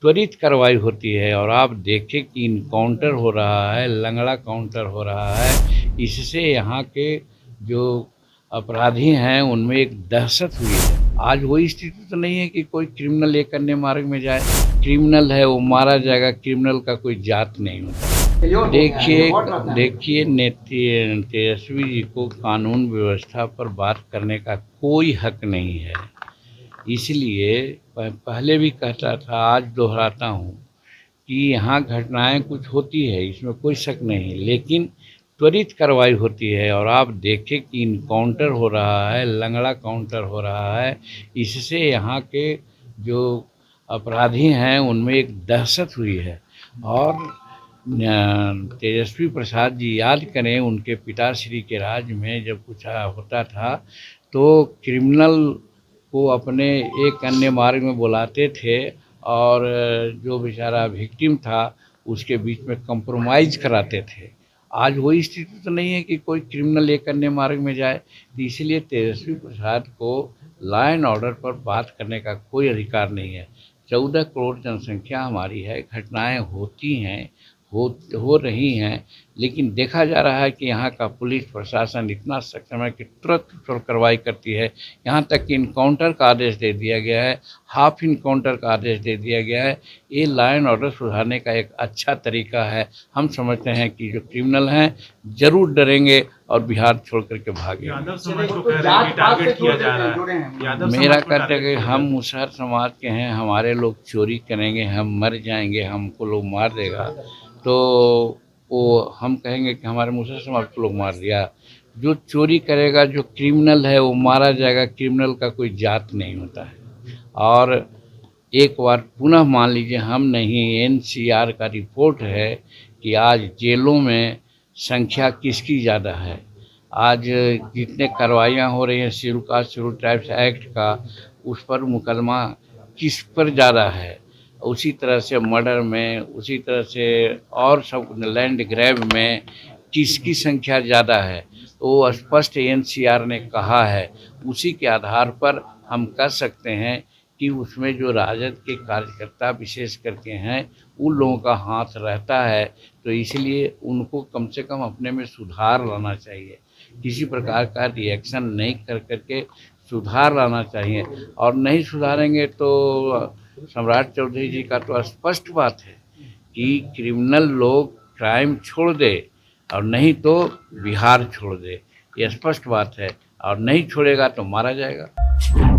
त्वरित कार्रवाई होती है। और आप देखें कि इनकाउंटर हो रहा है, लंगड़ा काउंटर हो रहा है। इससे यहाँ के जो अपराधी हैं उनमें एक दहशत हुई है। आज वही स्थिति तो नहीं है कि कोई क्रिमिनल एक अन्य मार्ग में जाए। क्रिमिनल है वो मारा जाएगा, क्रिमिनल का कोई जात नहीं होता। देखिए तेजस्वी जी को कानून व्यवस्था पर बात करने का कोई हक नहीं है। इसलिए पहले भी कहता था, आज दोहराता हूँ कि यहाँ घटनाएं कुछ होती है, इसमें कोई शक नहीं, लेकिन त्वरित कार्रवाई होती है। और आप देखें कि इनकाउंटर हो रहा है, लंगड़ा काउंटर हो रहा है। इससे यहाँ के जो अपराधी हैं उनमें एक दहशत हुई है। और तेजस्वी प्रसाद जी याद करें, उनके पिताश्री के राज में जब कुछ होता था तो क्रिमिनल को अपने एक अन्य मार्ग में बुलाते थे और जो बेचारा विक्टिम था उसके बीच में कंप्रोमाइज़ कराते थे। आज वही स्थिति तो नहीं है कि कोई क्रिमिनल एक अन्य मार्ग में जाए। तो इसलिए तेजस्वी प्रसाद को लॉ एंड ऑर्डर पर बात करने का कोई अधिकार नहीं है। 14 करोड़ जनसंख्या हमारी है, घटनाएं होती हैं, हो रही हैं, लेकिन देखा जा रहा है कि यहाँ का पुलिस प्रशासन इतना सक्षम है कि तुरंत कार्रवाई करती है। यहाँ तक कि इनकाउंटर का आदेश दे दिया गया है, हाफ इनकाउंटर का आदेश दे दिया गया है। ये लॉ एंड ऑर्डर सुधारने का एक अच्छा तरीका है। हम समझते हैं कि जो क्रिमिनल हैं ज़रूर डरेंगे और बिहार छोड़ करके भागेंगे। यादव समाज को कह रहे हैं कि टारगेट किया जा रहा है। मेरा कहते हैं कि हम मुसहर समाज के हैं, हमारे लोग चोरी करेंगे, हम मर जाएंगे, हमको लोग मार देगा तो वो हम कहेंगे कि हमारे मुसहर समाज को लोग मार दिया। जो चोरी करेगा, जो क्रिमिनल है वो मारा जाएगा। क्रिमिनल का कोई जात नहीं होता है। और एक बार पुनः मान लीजिए, हम नहीं, एनसीआर का रिपोर्ट है कि आज जेलों में संख्या किसकी ज़्यादा है। आज जितने कार्रवाइयाँ हो रही हैं schedule caste schedule tribes act का, उस पर मुकदमा किस पर ज़्यादा है। उसी तरह से मर्डर में, उसी तरह से और सब लैंड ग्रैब में किसकी संख्या ज़्यादा है, तो वो स्पष्ट एनसीआर ने कहा है। उसी के आधार पर हम कह सकते हैं कि उसमें जो राजद के कार्यकर्ता विशेष करके हैं उन लोगों का हाथ रहता है। तो इसलिए उनको कम से कम अपने में सुधार लाना चाहिए। किसी प्रकार का रिएक्शन नहीं कर करके सुधार लाना चाहिए। और नहीं सुधारेंगे तो सम्राट चौधरी जी का तो स्पष्ट बात है कि क्रिमिनल लोग क्राइम छोड़ दे और नहीं तो बिहार छोड़ दे। ये स्पष्ट बात है। और नहीं छोड़ेगा तो मारा जाएगा।